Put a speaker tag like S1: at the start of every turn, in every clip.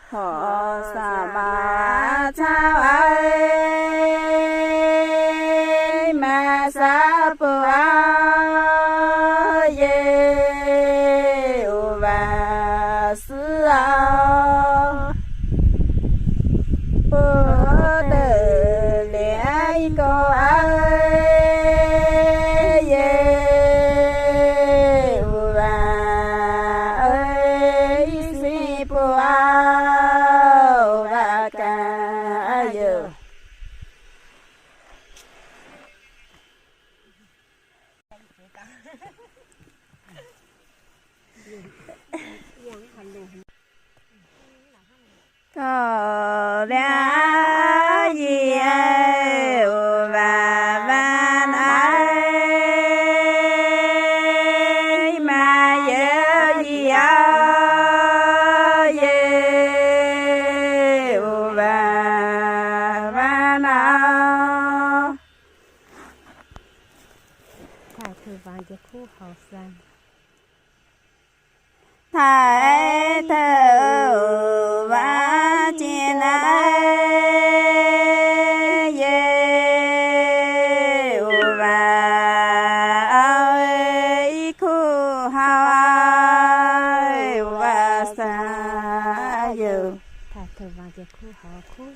S1: Họ sa ma chao ai ma sa pu a ye u va sư a pu de le ai ko ai ye u va ai si pu a có lẽ gì và van ai mà nhớ gì và van nào
S2: ถ่ายคือวางจะคู่เขาสั้น
S1: thái thơ và trên ai và ai khu hao ai và xa yêu
S2: ถ่ายคือวางจะคู่เขาคู่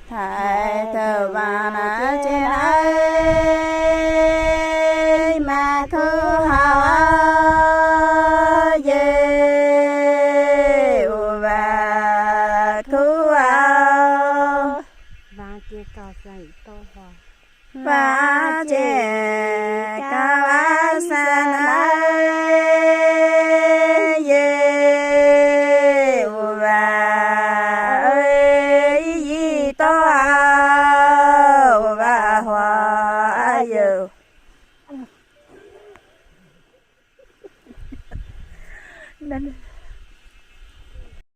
S1: thái thơ và trên ai mà khu hao và